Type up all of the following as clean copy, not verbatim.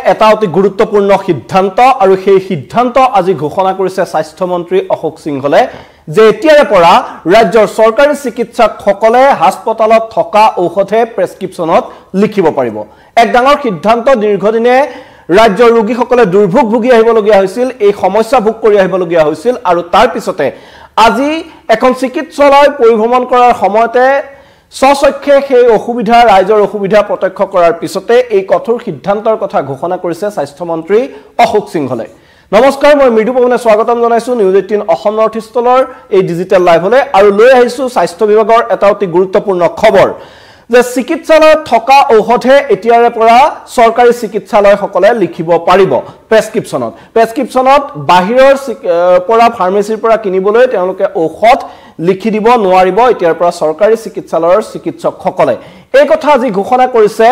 এটা অতি গুৰুত্বপূৰ্ণ সিদ্ধান্ত আৰু সেই সিদ্ধান্ত আজি ঘোষণা কৰিছে স্বাস্থ্য মন্ত্ৰী অশোক সিংহলে যে এতিয়াৰে পৰা ৰাজ্যৰ চৰকাৰী চিকিৎসকসকলে হাস্পতালত থকা ঔষধে প্ৰেছক্ৰিপশ্যনত লিখিব পাৰিব এক ডাঙৰ সিদ্ধান্ত দীৰ্ঘদিনে ৰাজ্যৰ ৰোগীসকলে দুৰ্ভোগ ভুগি আহিবলগীয়া হৈছিল এই সমস্যা ভোগ কৰি আহিবলগীয়া হৈছিল আৰু তাৰ পিছতে আজি এখন চিকিৎসালয় পৰিভ্ৰমণ কৰাৰ সময়তে সচক্ষে সেই অসুবিধা ৰাইজৰ অসুবিধা প্ৰত্যক্ষ কৰাৰ পিছতে এই কঠোৰ সিদ্ধান্তৰ কথা ঘোষণা কৰিছে স্বাস্থ্য মন্ত্ৰী অশোক সিংহলে নমস্কাৰ মই মৃদু পৱনে স্বাগতম জনাইছো নিউজ 18 অসম নৰ্থ ইষ্টৰ এই ডিজিটেল লাইভলে আৰু লৈ আহিছো স্বাস্থ্য বিভাগৰ এটা অতি গুৰুত্বপূৰ্ণ খবৰ যে চিকিৎসালয়ত থকা ঔষধে এতিয়াৰে পৰা চৰকাৰী চিকিৎসালয়সকলে লিখিব পাৰিব প্ৰেছক্ৰিপশ্যনত বাহিৰৰ পৰা ফাৰ্মেসীৰ পৰা কিনিবলৈ তেওঁলোকে ঔষধ লিখি দিব নোৱাৰিব এতিয়াৰ পৰা চৰকাৰী চিকিৎসালয়ৰ চিকিৎসকসকলে এই কথা আজি ঘোষণা কৰিছে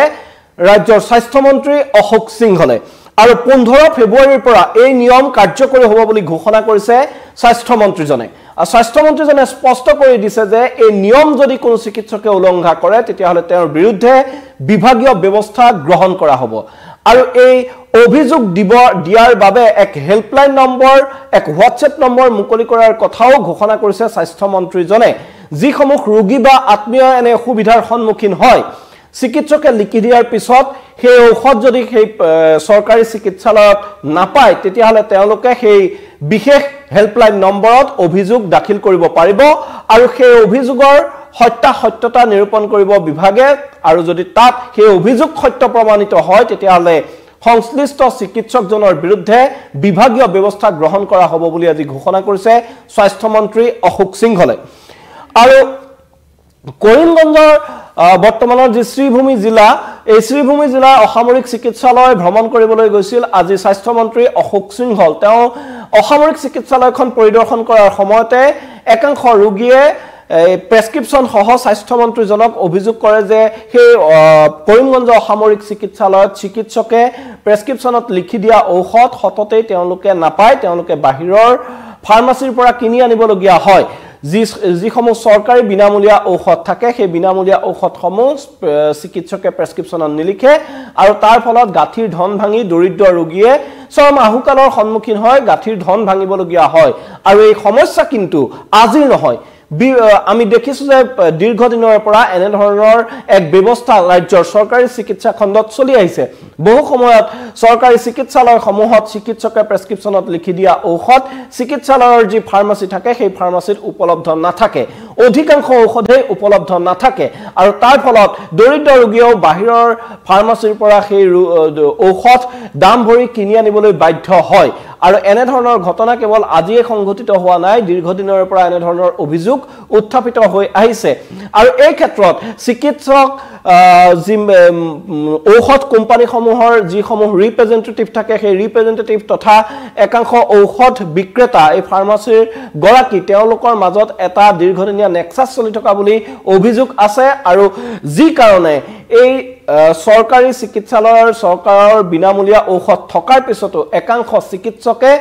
ৰাজ্যৰ স্বাস্থ্য মন্ত্ৰী অশোক সিংহলে আৰু 15 ফেব্ৰুৱাৰীৰ পৰা এই নিয়ম কাৰ্যকৰী হ'ব বুলি ঘোষণা কৰিছে স্বাস্থ্য মন্ত্ৰীজনে স্বাস্থ্য মন্ত্ৰীজনে স্পষ্ট কৰি দিছে যে এই নিয়ম যদি কোনো চিকিৎসকে উলংঘা কৰে তেতিয়া হলে তেওঁৰ বিৰুদ্ধে বিভাগীয় ব্যৱস্থা গ্ৰহণ কৰা হ'ব আৰু এই অভিযোগ দিয়াৰ বাবে এক হেল্পলাইন নম্বৰ এক হোৱাটছএপ নম্বৰ মুকলি কৰাৰ কথাও ঘোষণা কৰিছে স্বাস্থ্য মন্ত্ৰীজনে যিসমূহ ৰোগী বা আত্মীয় এনে অসুবিধাৰ সন্মুখীন হয় চিকিৎসকে লিখি দিয়াৰ পিছত সেই ঔষধ যদি সেই চৰকাৰী চিকিৎসালয়ত নাপায় তেতিয়া হলে তেওঁলোকে সেই বিশেষ হেল্পলাইন নম্বৰত অভিযোগ দাখিল কৰিব পাৰিব আৰু সেই অভিযোগৰ সত্যতা নিৰূপণ কৰিব বিভাগে আৰু যদি তাত সেই অভিযোগ সত্য প্ৰমাণিত হয় তেতিয়া হলে সংশ্লিষ্ট চিকিৎসকজনৰ বিৰুদ্ধে বিভাগীয় ব্যৱস্থা গ্ৰহণ কৰা হ'ব বুলি আজি ঘোষণা কৰিছে স্বাস্থ্য মন্ত্ৰী অশোক সিংহলে আৰু কৰিমগঞ্জৰ বৰ্তমানৰ যি শ্ৰীভূমি জিলা এই শ্ৰীভূমি জিলাৰ অসামৰিক চিকিৎসালয় ভ্ৰমণ কৰিবলৈ গৈছিল আজি স্বাস্থ্য মন্ত্ৰী অশোক সিংহল তেওঁ অসামৰিক চিকিৎসালয়খন পৰিদৰ্শন কৰাৰ সময়তে একাংশ ৰোগীয়ে প্ৰেছক্ৰিপশ্যন সহ স্বাস্থ্য মন্ত্ৰীজনক অভিযোগ কৰে যে সেই কৰিমগঞ্জ অসামৰিক চিকিৎসালয়ত চিকিৎসকে প্ৰেছক্ৰিপশ্যনত লিখি দিয়া ঔষধ সততেই তেওঁলোকে নাপায় তেওঁলোকে বাহিৰৰ ফাৰ্মাসীৰ পৰা কিনি আনিবলগীয়া হয় যিসমূহ চৰকাৰী বিনামূলীয়া ঔষধ থাকে সেই বিনামূলীয়া ঔষধসমূহ চিকিৎসকে প্ৰেছক্ৰিপশ্যনত নিলিখে আৰু তাৰ ফলত গাঁঠিৰ ধন ভাঙি দৰিদ্ৰ ৰোগীয়ে চৰম আহুকালৰ সন্মুখীন হয় গাঁঠিৰ ধন ভাঙিবলগীয়া হয় আৰু এই সমস্যা কিন্তু আজিৰ নহয় আমি দেখিছো যে দীৰ্ঘদিনৰ পৰা এনে ধৰণৰ এক ব্যৱস্থা ৰাজ্যৰ চৰকাৰী চিকিৎসা খণ্ডত চলি আহিছে বহু সময়ত চৰকাৰী চিকিৎসালয়সমূহত চিকিৎসকে প্ৰেছক্ৰিপশ্যনত লিখি দিয়া ঔষধ চিকিৎসালয়ৰ যি ফাৰ্মাসী থাকে সেই ফাৰ্মাসীত উপলব্ধ নাথাকে অধিকাংশ ঔষধে উপলব্ধ নাথাকে আৰু তাৰ ফলত দৰিদ্ৰ ৰোগীয়েও বাহিৰৰ ফাৰ্মাসীৰ পৰা সেই ঔষধ দাম ভৰি কিনি আনিবলৈ বাধ্য হয় আৰু এনে ধৰণৰ ঘটনা কেৱল আজিয়ে সংঘটিত হোৱা নাই দীৰ্ঘদিনৰ পৰা এনে ধৰণৰ অভিযোগ উত্থাপিত হৈ আহিছে আৰু এই ক্ষেত্ৰত চিকিৎসক ঔষধ কোম্পানীসমূহৰ যিসমূহ ৰিপ্ৰেজেন্টেটিভ থাকে সেই ৰিপ্ৰেজেন্টেটিভ তথা একাংশ ঔষধ বিক্ৰেতা এই ফাৰ্মাসীৰ গৰাকী তেওঁলোকৰ মাজত এটা দীৰ্ঘদিনীয়া নেক্সাছ চলি থকা বুলি অভিযোগ আছে আৰু যি কাৰণে এই চৰকাৰী চিকিৎসালয়ৰ চৰকাৰৰ বিনামূলীয়া ঔষধ থকাৰ পিছতো একাংশ চিকিৎসকে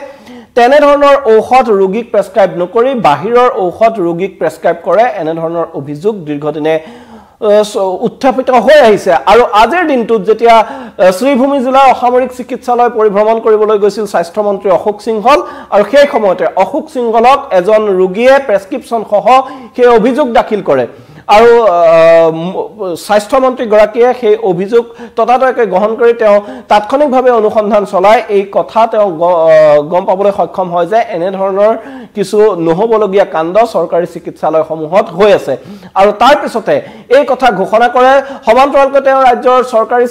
তেনে ধৰণৰ ঔষধ ৰোগীক প্ৰেছক্ৰাইব নকৰি বাহিৰৰ ঔষধ ৰোগীক প্ৰেছক্ৰাইব কৰে এনে ধৰণৰ অভিযোগ দীৰ্ঘদিনে উত্থাপিত হৈ আহিছে আৰু আজিৰ দিনটোত যেতিয়া শ্ৰীভূমি জিলাৰ অসামৰিক চিকিৎসালয় পৰিভ্ৰমণ কৰিবলৈ গৈছিল স্বাস্থ্য মন্ত্ৰী অশোক সিংহল আৰু সেই সময়তে অশোক সিংহলক এজন ৰোগীয়ে প্ৰেছক্ৰিপশ্যন সহ সেই অভিযোগ দাখিল কৰে আৰু স্বাস্থ্য মন্ত্ৰী গৰাকীয়ে সেই অভিযোগ ততাতৈয়াকৈ গ্ৰহণ কৰি তেওঁ তাৎক্ষণিকভাৱে অনুসন্ধান চলায় এই কথা তেওঁ গম পাবলৈ সক্ষম হয় যে এনে ধৰণৰ কিছু নহবলগীয়া কাণ্ড চৰকাৰী চিকিৎসালয়সমূহত হৈ আছে আৰু তাৰ পিছতে এই কথা ঘোষণা কৰে সমান্তৰালকৈ তেওঁ ৰাজ্যৰ চৰকাৰী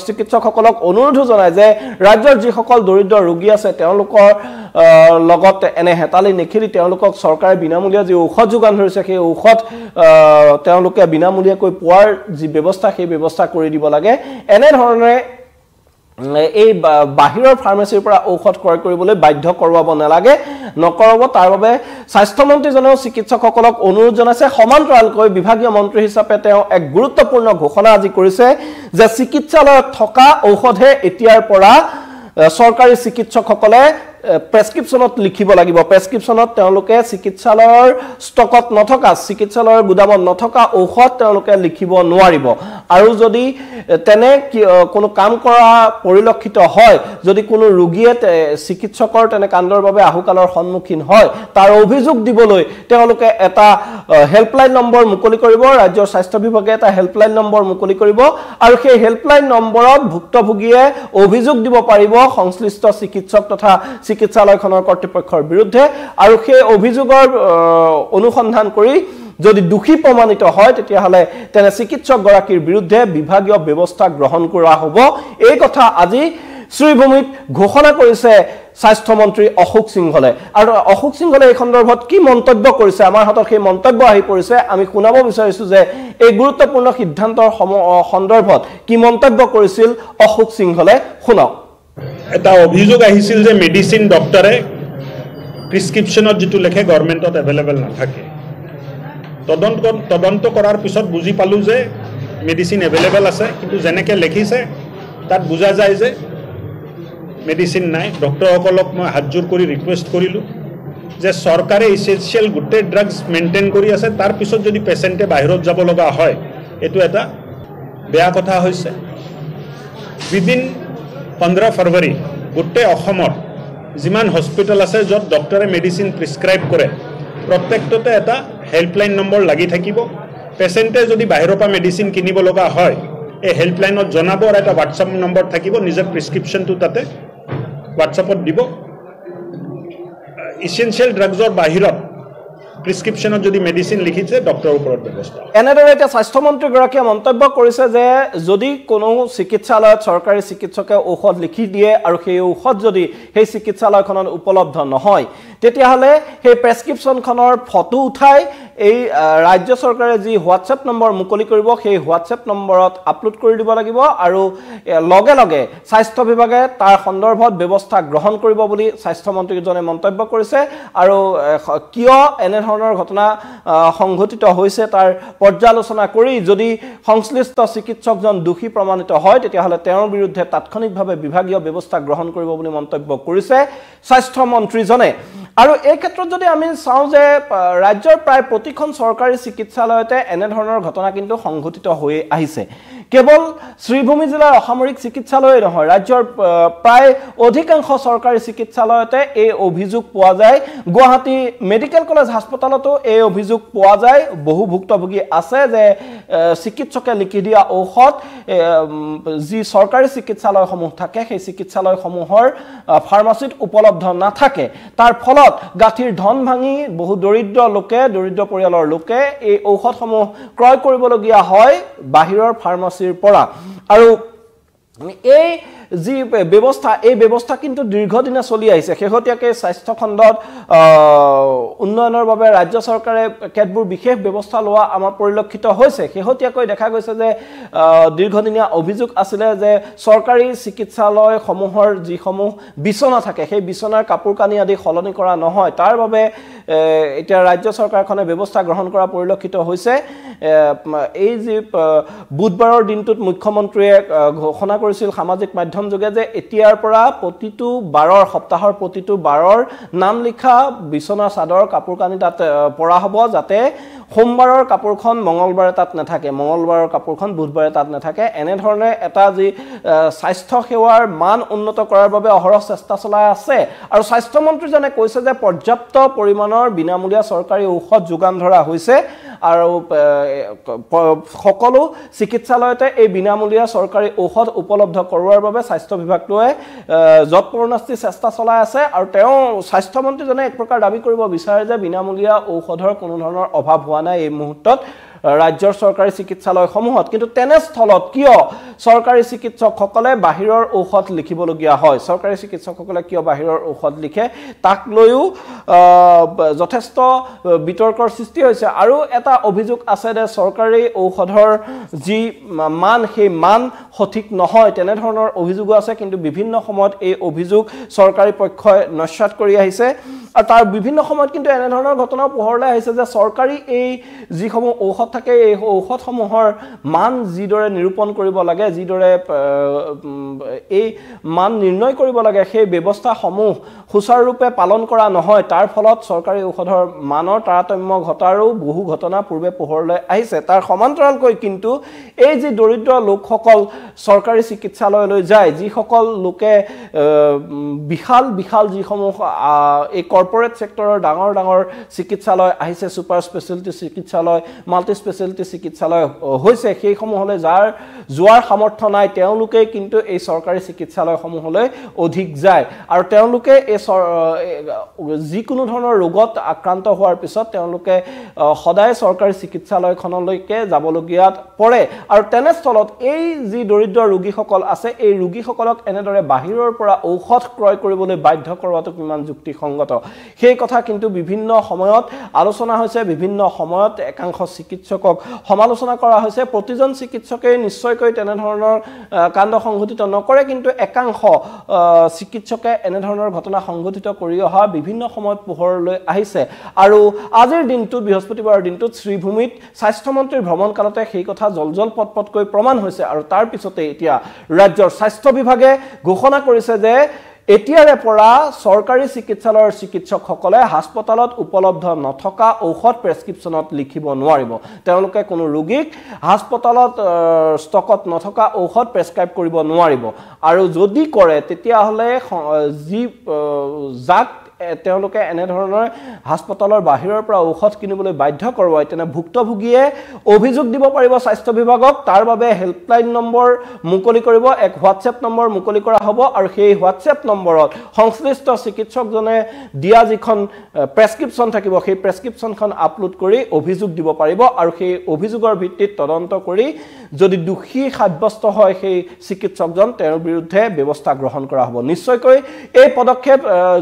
চিকিৎসকসকলক অনুৰোধ জনায় যে ৰাজ্যৰ যিসকল দৰিদ্ৰ ৰোগী আছে তেওঁলোকৰ লগত এনে হেতালি নেখেলি তেওঁলোকক চৰকাৰে বিনামূলীয়া যি ঔষধ যোগান ধৰিছে সেই ঔষধ তেওঁলোকে বিনামূলীয়াকৈ পোৱাৰ যি ব্যৱস্থা সেই ব্যৱস্থা কৰি দিব লাগে এনে ধৰণে এই বাহিৰৰ ফাৰ্মাসীৰ পৰা ঔষধ ক্ৰয় কৰিবলৈ বাধ্য কৰাব নালাগে নকৰাব তাৰ বাবে স্বাস্থ্য মন্ত্ৰীজনেও চিকিৎসকসকলক অনুৰোধ জনাইছে সমান্তৰালকৈ বিভাগীয় মন্ত্ৰী হিচাপে তেওঁ এক গুৰুত্বপূৰ্ণ ঘোষণা আজি কৰিছে যে চিকিৎসালয়ত থকা ঔষধে এতিয়াৰ পৰা চৰকাৰী চিকিৎসকসকলে প্ৰেছক্ৰিপশ্যনত লিখিব লাগিব প্ৰেছক্ৰিপশ্যনত তেওঁলোকে চিকিৎসালয়ৰ ষ্টকত নথকা চিকিৎসালয়ৰ গুদামত নথকা ঔষধ তেওঁলোকে লিখিব নোৱাৰিব আৰু যদি তেনে কোনো কাম কৰা পৰিলক্ষিত হয় যদি কোনো ৰোগীয়ে চিকিৎসকৰ তেনে কাণ্ডৰ বাবে আহুকালৰ সন্মুখীন হয় তাৰ অভিযোগ দিবলৈ তেওঁলোকে এটা হেল্পলাইন নম্বৰ মুকলি কৰিব ৰাজ্যৰ স্বাস্থ্য বিভাগে এটা হেল্পলাইন নম্বৰ মুকলি কৰিব আৰু সেই হেল্পলাইন নম্বৰত ভুক্তভোগীয়ে অভিযোগ দিব পাৰিব সংশ্লিষ্ট চিকিৎসক তথা চিকিৎসালয়খনৰ কৰ্তৃপক্ষৰ বিৰুদ্ধে আৰু সেই অভিযোগৰ অনুসন্ধান কৰি যদি দোষী প্ৰমাণিত হয় তেতিয়াহলে তেনে চিকিৎসক গৰাকীৰ বিৰুদ্ধে বিভাগীয় ব্যৱস্থা গ্ৰহণ কৰা হ'ব এই কথা আজি শ্ৰীভূমিত ঘোষণা কৰিছে স্বাস্থ্য মন্ত্ৰী অশোক সিংহলে আৰু অশোক সিংহলে এই সন্দৰ্ভত কি মন্তব্য কৰিছে আমাৰ হাতত সেই মন্তব্য আহি পৰিছে আমি শুনাব বিচাৰিছো যে এই গুৰুত্বপূৰ্ণ সিদ্ধান্তৰ সন্দৰ্ভত কি মন্তব্য কৰিছিল অশোক সিংহলে শুনাও এটা অভিযোগ আহিছিল যে মেডিসিন ডক্টৰে প্ৰেছক্ৰিপশ্যনত যেটো লেখে গভৰ্ণমেণ্টত এভেইলেবল নাথাকে তদন্ত কৰাৰ পিছত বুজি পালো যে মেডিসিন এভেইলেবল আছে কিন্তু যেনেকে লিখিছে তাত বুজা যায় যে মেডিসিন নাই ডক্টৰসকলক মই হাতজোৰ কৰি ৰিকুৱেষ্ট কৰিলো যে চৰকাৰে এসেনশিয়াল গুটে ড্ৰাগছ মেইনটেইন কৰি আছে তাৰ পিছত যদি পেশেন্টে বাহিৰত যাব লগা হয় এটো এটা বেয়া কথা হৈছে উইদিন 15 ফেব্ৰুৱাৰী গুটে অসমৰ যিমান হস্পিটেল আছে যত ডক্টৰে মেডিসিন প্ৰেছক্ৰাইব কৰে প্ৰত্যেকটোতে এটা হেল্পলাইন নম্বৰ লাগি থাকিব পেশেন্টে যদি বাহিৰৰ পৰা মেডিসিন কিনিব লগা হয় এই হেল্পলাইনত জনাব আৰু এটা WhatsApp নম্বৰ থাকিব নিজৰ প্ৰেছক্ৰিপশ্যনটো তাতে WhatsAppত দিব এসেনশিয়াল ড্ৰাগছৰ বাহিৰত প্ৰেছক্ৰিপশ্যনত যদি মেডিসিন লিখিছে ডক্টৰৰ ওপৰত ব্যৱস্থা এনেদৰে এটা স্বাস্থ্য মন্ত্ৰী গৰাকীয়ে মন্তব্য কৰিছে যে যদি কোনো চিকিৎসালয়ত চৰকাৰী চিকিৎসকে ঔষধ লিখি দিয়ে আৰু সেই ঔষধ যদি সেই চিকিৎসালয়খনত উপলব্ধ নহয় তেতিয়াহলে সেই প্ৰেছক্ৰিপশ্যনখনৰ ফটো উঠাই এই ৰাজ্য চৰকাৰে যি হোৱাটছএপ নম্বৰ মুকলি কৰিব সেই হোৱাটছএপ নম্বৰত আপলোড কৰি দিব লাগিব আৰু লগে লগে স্বাস্থ্য বিভাগে তাৰ সন্দৰ্ভত ব্যৱস্থা গ্ৰহণ কৰিব বুলি স্বাস্থ্য মন্ত্ৰীজনে মন্তব্য কৰিছে আৰু কিয় এনে ধৰণৰ ঘটনা সংঘটিত হৈছে তাৰ পৰ্যালোচনা কৰি যদি সংশ্লিষ্ট চিকিৎসকজন দোষী প্ৰমাণিত হয় তেতিয়াহলে তেওঁৰ বিৰুদ্ধে তাৎক্ষণিকভাৱে বিভাগীয় ব্যৱস্থা গ্ৰহণ কৰিব বুলি মন্তব্য কৰিছে স্বাস্থ্য মন্ত্ৰীজনে আৰু এই ক্ষেত্ৰত যদি আমি চাওঁ যে ৰাজ্যৰ প্ৰায় প্ৰতিখন চৰকাৰী চিকিৎসালয়তে এনে ধৰণৰ ঘটনা কিন্তু সংঘটিত হৈ আহিছে কেৱল শ্ৰীভূমি জিলাৰ অসামৰিক চিকিৎসালয় নহয় ৰাজ্যৰ প্ৰায় অধিকাংশ চৰকাৰী চিকিৎসালয়তে এই অভিযোগ পোৱা যায় গুৱাহাটী মেডিকেল কলেজ হাস্পতালতো এই অভিযোগ পোৱা যায় বহু ভুক্তভোগী আছে যে চিকিৎসকে লিখি দিয়া ঔষধ যি চৰকাৰী চিকিৎসালয়সমূহ থাকে সেই চিকিৎসালয়সমূহৰ ফাৰ্মাসীত উপলব্ধ নাথাকে তাৰ ফলত গাঁঠিৰ ধন ভাঙি বহু দৰিদ্ৰ পৰিয়ালৰ লোকে এই ঔষধসমূহ ক্ৰয় কৰিবলগীয়া হয় বাহিৰৰ ফাৰ্মাসীৰ পৰা আৰু এই যি ব্যৱস্থা কিন্তু দীৰ্ঘদিনে চলি আহিছে শেহতীয়াকৈ স্বাস্থ্য খণ্ডত উন্নয়নৰ বাবে ৰাজ্য চৰকাৰে কেতবোৰ বিশেষ ব্যৱস্থা লোৱা আমাৰ পৰিলক্ষিত হৈছে শেহতীয়াকৈ দেখা গৈছে যে দীৰ্ঘদিনীয়া অভিযোগ আছিল যে চৰকাৰী চিকিৎসালয়সমূহৰ যিসমূহ বিছনা থাকে সেই বিছনাৰ কাপোৰ কানি আদি সলনি কৰা নহয় তাৰ বাবে এতিয়া ৰাজ্য চৰকাৰখনে ব্যৱস্থা গ্ৰহণ কৰা পৰিলক্ষিত হৈছে এই যি বুধবাৰৰ দিনটোত মুখ্যমন্ত্ৰীয়ে ঘোষণা কৰিছিল সামাজিক মাধ্যম যোগে যে এতিয়াৰ পৰা প্ৰতিটো বাৰৰ সপ্তাহৰ প্ৰতিটো বাৰৰ নাম লিখা বিছনা চাদৰ কাপোৰ কানি তাত পৰা হ'ব যাতে সোমবাৰৰ কাপোৰখন মঙ্গলবাৰে তাত নাথাকে মঙ্গলবাৰৰ কাপোৰখন বুধবাৰে তাত নাথাকে এনে ধৰণে এটা যি স্বাস্থ্য সেৱাৰ মান উন্নত কৰাৰ বাবে অহৰহ চেষ্টা চলাই আছে আৰু স্বাস্থ্য মন্ত্ৰীজনে কৈছে যে পৰ্যাপ্ত পৰিমাণৰ বিনামূলীয়া চৰকাৰী ঔষধ যোগান ধৰা হৈছে আৰু সকলো চিকিৎসালয়তে এই বিনামূলীয়া চৰকাৰী ঔষধ উপলব্ধ কৰোৱাৰ বাবে স্বাস্থ্য বিভাগটোৱে যৎপৰোনাস্তি চেষ্টা চলাই আছে আৰু তেওঁ স্বাস্থ্য মন্ত্ৰীজনে এক প্ৰকাৰ দাবী কৰিব বিচাৰে যে বিনামূলীয়া ঔষধৰ কোনো ধৰণৰ অভাৱ হোৱা নাই এই মুহূৰ্তত ৰাজ্যৰ চৰকাৰী চিকিৎসালয়সমূহত কিন্তু তেনেস্থলত কিয় চৰকাৰী চিকিৎসকসকলে বাহিৰৰ ঔষধ লিখিবলগীয়া হয় চৰকাৰী চিকিৎসকসকলে কিয় বাহিৰৰ ঔষধ লিখে তাক লৈও যথেষ্ট বিতৰ্কৰ সৃষ্টি হৈছে আৰু এটা অভিযোগ আছে যে চৰকাৰী ঔষধৰ যি মান সেই মান সঠিক নহয় তেনে ধৰণৰ অভিযোগ আছে কিন্তু বিভিন্ন সময়ত এই অভিযোগ চৰকাৰী পক্ষই নস্যাৎ কৰি আহিছে আৰু তাৰ বিভিন্ন সময়ত কিন্তু এনে ধৰণৰ ঘটনা পোহৰলৈ আহিছে যে চৰকাৰী এই যিসমূহ ঔষধ থাকে এই ঔষধসমূহৰ মান যিদৰে নিৰূপণ কৰিব লাগে যিদৰে এই মান নিৰ্ণয় কৰিব লাগে সেই ব্যৱস্থাসমূহ সুচাৰুৰূপে পালন কৰা নহয় তাৰ ফলত চৰকাৰী ঔষধৰ মানৰ তাৰতম্য ঘটাৰো বহু ঘটনা পূৰ্বে পোহৰলৈ আহিছে তাৰ সমান্তৰালকৈ কিন্তু এই যে দৰিদ্ৰ লোকসকল চৰকাৰী চিকিৎসালয়লৈ যায় যিসকল লোকে বিশাল বিশাল যিসমূহ এই কৰ্পৰেট সেক্টৰৰ ডাঙৰ ডাঙৰ চিকিৎসালয় আহিছে সুপাৰ স্পেশালিটি চিকিৎসালয় মাল্টি স্পেশালিটি চিকিৎসালয় হৈছে সেইসমূহলৈ যাৰ যোৱাৰ সামৰ্থ্য নাই তেওঁলোকে কিন্তু এই চৰকাৰী চিকিৎসালয়সমূহলৈ অধিক যায় আৰু তেওঁলোকে এই যিকোনো ধৰণৰ ৰোগত আক্ৰান্ত হোৱাৰ পিছত তেওঁলোকে সদায় চৰকাৰী চিকিৎসালয়খনলৈকে যাবলগীয়া পৰে আৰু তেনেস্থলত এই যি দৰিদ্ৰ ৰোগীসকল আছে এই ৰোগীসকলক এনেদৰে বাহিৰৰ পৰা ঔষধ ক্ৰয় কৰিবলৈ বাধ্য কৰাটো কিমান যুক্তিসংগত সেই কথা কিন্তু বিভিন্ন সময়ত আলোচনা হৈছে বিভিন্ন সময়ত একাংশ চিকিৎসকক সমালোচনা কৰা হৈছে প্ৰতিজন চিকিৎসকে নিশ্চয়কৈ তেনে ধৰণৰ কাণ্ড সংঘটিত নকৰে কিন্তু একাংশ চিকিৎসকে এনে ধৰণৰ ঘটনা সংঘটিত কৰি অহা বিভিন্ন সময়ত পোহৰলৈ আহিছে আৰু আজিৰ দিনটোত বৃহস্পতিবাৰৰ দিনটোত শ্ৰীভূমিত স্বাস্থ্যমন্ত্ৰীৰ ভ্ৰমণকালতে সেই কথা জলজল পটপটকৈ প্ৰমাণ হৈছে আৰু তাৰ পিছতে এতিয়া ৰাজ্যৰ স্বাস্থ্য বিভাগে ঘোষণা কৰিছে যে এতিয়াৰে পৰা চৰকাৰী চিকিৎসালয়ৰ চিকিৎসকসকলে হাস্পতালত উপলব্ধ নথকা ঔষধ প্ৰেছক্ৰিপশ্যনত লিখিব নোৱাৰিব তেওঁলোকে কোনো ৰোগীক হাস্পতালত ষ্টকত নথকা ঔষধ প্ৰেছক্ৰাইব কৰিব নোৱাৰিব আৰু যদি কৰে তেতিয়াহ'লে যি যাক তেওঁলোকে এনে ধৰণৰ হাস্পতালৰ বাহিৰৰ পৰা ঔষধ কিনিবলৈ বাধ্য কৰোৱায় তেনে ভুক্তভোগীয়ে অভিযোগ দিব পাৰিব স্বাস্থ্য বিভাগক তাৰ বাবে হেল্পলাইন নম্বৰ মুকলি কৰিব এক হোৱাটছএপ নম্বৰ মুকলি কৰা হ'ব আৰু সেই হোৱাটছএপ নম্বৰত সংশ্লিষ্ট চিকিৎসকজনে দিয়া যিখন প্ৰেছক্ৰিপশ্যন থাকিব সেই প্ৰেছক্ৰিপশ্যনখন আপলোড কৰি অভিযোগ দিব পাৰিব আৰু সেই অভিযোগৰ ভিত্তিত তদন্ত কৰি যদি দোষী সাব্যস্ত হয় সেই চিকিৎসকজন তেওঁৰ বিৰুদ্ধে ব্যৱস্থা গ্ৰহণ কৰা হ'ব নিশ্চয়কৈ এই পদক্ষেপ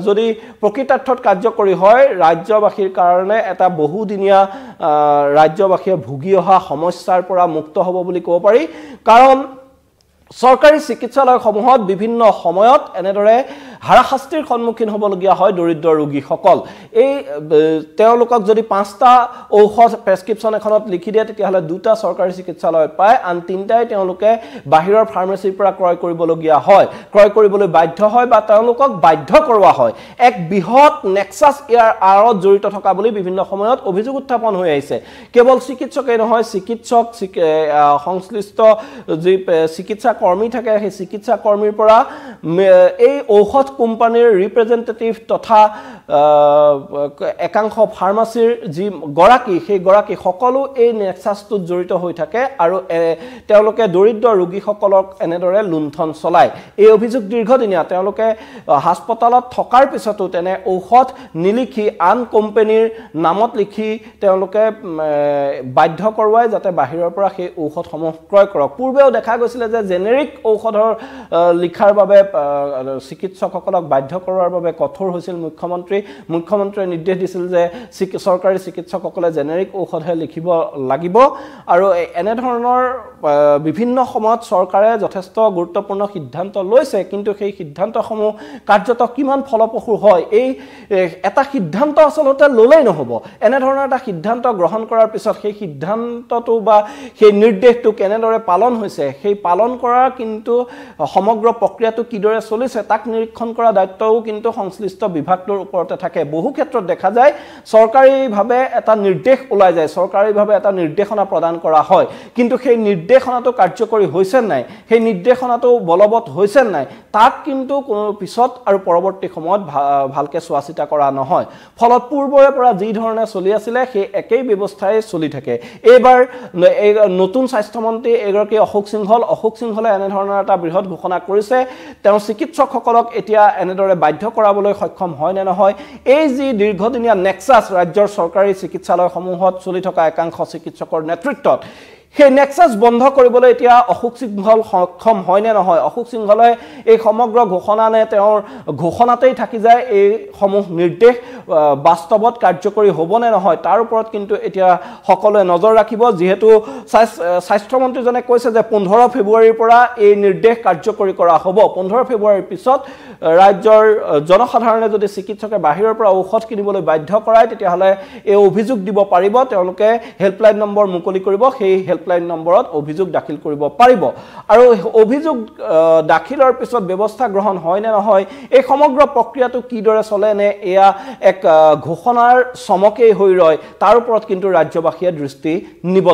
যদি প্ৰকৃতাৰ্থত কাৰ্যকৰী হয় ৰাজ্যবাসীৰ কাৰণে এটা বহুদিনীয়া ৰাজ্যবাসীয়ে ভুগি অহা সমস্যাৰ পৰা মুক্ত হ'ব বুলি ক'ব পাৰি কাৰণ চৰকাৰী চিকিৎসালয়সমূহত বিভিন্ন সময়ত এনেদৰে হাৰাশাস্তিৰ সন্মুখীন হ'বলগীয়া হয় দৰিদ্ৰ ৰোগীসকল এই তেওঁলোকক যদি 5টা ঔষধ প্ৰেছক্ৰিপশ্যন এখনত লিখি দিয়ে তেতিয়াহ'লে 2টা চৰকাৰী চিকিৎসালয়ত পায় আন 3টাই তেওঁলোকে বাহিৰৰ ফাৰ্মাচীৰ পৰা ক্ৰয় কৰিবলগীয়া হয় ক্ৰয় কৰিবলৈ বাধ্য হয় বা তেওঁলোকক বাধ্য কৰোৱা হয় এক বৃহৎ নেক্সাছ ইয়াৰ আঁৰত জড়িত থকা বুলি বিভিন্ন সময়ত অভিযোগ উত্থাপন হৈ আহিছে কেৱল চিকিৎসকেই নহয় চিকিৎসক সংশ্লিষ্ট যি চিকিৎসা কৰ্মী থাকে সেই চিকিৎসা কৰ্মীৰ পৰা এই ঔষধ কোম্পানীৰ ৰিপ্ৰেজেন্টেটিভ তথা একাংশ ফাৰ্মাচীৰ যি গৰাকী সেই গৰাকী সকলো এই নেক্সাছটোত জড়িত হৈ থাকে আৰু তেওঁলোকে দৰিদ্ৰ ৰোগীসকলক এনেদৰে লুণ্ঠন চলায় এই অভিযোগ দীৰ্ঘদিনীয়া তেওঁলোকে হাস্পতালত থকাৰ পিছতো তেনে ঔষধ নিলিখি আন কোম্পানীৰ নামত লিখি তেওঁলোকে বাধ্য কৰোৱায় যাতে বাহিৰৰ পৰা সেই ঔষধসমূহ ক্ৰয় কৰক পূৰ্বেও দেখা গৈছিলে যে জেনেৰিক ঔষধৰ লিখাৰ বাবে চিকিৎসকসকলক বাধ্য কৰোৱাৰ বাবে কঠোৰ হৈছিল মুখ্যমন্ত্ৰীয়ে নিৰ্দেশ দিছিল যে চৰকাৰী চিকিৎসকসকলে জেনেৰিক ঔষধহে লিখিব লাগিব আৰু এনে ধৰণৰ বিভিন্ন সময়ত চৰকাৰে যথেষ্ট গুৰুত্বপূৰ্ণ সিদ্ধান্ত লৈছে কিন্তু সেই সিদ্ধান্তসমূহ কাৰ্যত কিমান ফলপ্ৰসূ হয় এই এটা সিদ্ধান্ত আচলতে ল'লেই নহ'ব এনে ধৰণৰ এটা সিদ্ধান্ত গ্ৰহণ কৰাৰ পিছত সেই সিদ্ধান্তটো বা সেই নিৰ্দেশটো কেনেদৰে পালন হৈছে সেই পালন কৰাৰ কিন্তু সমগ্ৰ প্ৰক্ৰিয়াটো কিদৰে চলিছে তাক নিৰীক্ষণ কৰা দায়িত্বও কিন্তু সংশ্লিষ্ট বিভাগটোৰ ওপৰতে থাকে বহু ক্ষেত্ৰত দেখা যায় চৰকাৰীভাৱে এটা নিৰ্দেশ ওলাই যায় চৰকাৰীভাৱে এটা নিৰ্দেশনা প্ৰদান কৰা হয় কিন্তু সেই নিৰ্দেশনাটো কাৰ্যকৰী হৈছে নাই সেই নিৰ্দেশনাটো বলবৎ হৈছে নাই তাক কিন্তু কোনো পিছত আৰু পৰৱৰ্তী সময়ত ভালকৈ চোৱা চিতা কৰা নহয় ফলত পূৰ্বৰে পৰা যি ধৰণে চলি আছিলে সেই একেই ব্যৱস্থাই চলি থাকে এইবাৰ এই নতুন স্বাস্থ্যমন্ত্ৰী এগৰাকী অশোক সিংহলে এনে ধৰণৰ এটা বৃহৎ ঘোষণা কৰিছে তেওঁ চিকিৎসকসকলক এতিয়া এনেদৰে বাধ্য কৰাবলৈ সক্ষম হয় নে নহয় এই যি দীৰ্ঘদিনীয়া নেক্সাছ ৰাজ্যৰ চৰকাৰী চিকিৎসালয়সমূহত চলি থকা একাংশ চিকিৎসকৰ নেতৃত্বত সেই নেক্সাছ বন্ধ কৰিবলৈ এতিয়া অশোক সিংহল সক্ষম হয় নে নহয় অশোক সিংহলে এই সমগ্ৰ ঘোষণা নে তেওঁৰ ঘোষণাতেই থাকি যায় এই সমূহ নিৰ্দেশ বাস্তৱত কাৰ্যকৰী হ'ব নে নহয় তাৰ ওপৰত কিন্তু এতিয়া সকলোৱে নজৰ ৰাখিব যেহেতু স্বাস্থ্যমন্ত্ৰীজনে কৈছে যে 15 ফেব্ৰুৱাৰীৰ পৰা এই নিৰ্দেশ কাৰ্যকৰী কৰা হ'ব 15 ফেব্ৰুৱাৰীৰ পিছত ৰাজ্যৰ জনসাধাৰণে যদি চিকিৎসকে বাহিৰৰ পৰা ঔষধ কিনিবলৈ বাধ্য কৰায় তেতিয়াহ'লে এই অভিযোগ দিব পাৰিব তেওঁলোকে হেল্পলাইন নম্বৰ মুকলি কৰিব সেই হেল্পলাইন নম্বৰত অভিযোগ দাখিল কৰিব পাৰিব আৰু অভিযোগ দাখিলৰ পিছত ব্যৱস্থা গ্ৰহণ হয় নে নহয় এই সমগ্ৰ প্ৰক্ৰিয়াটো কিদৰে চলে নে এয়া এক ঘোষণাৰ চমকেই হৈ ৰয় তাৰ ওপৰত কিন্তু ৰাজ্যবাসীয়ে দৃষ্টি নিবদ্ধ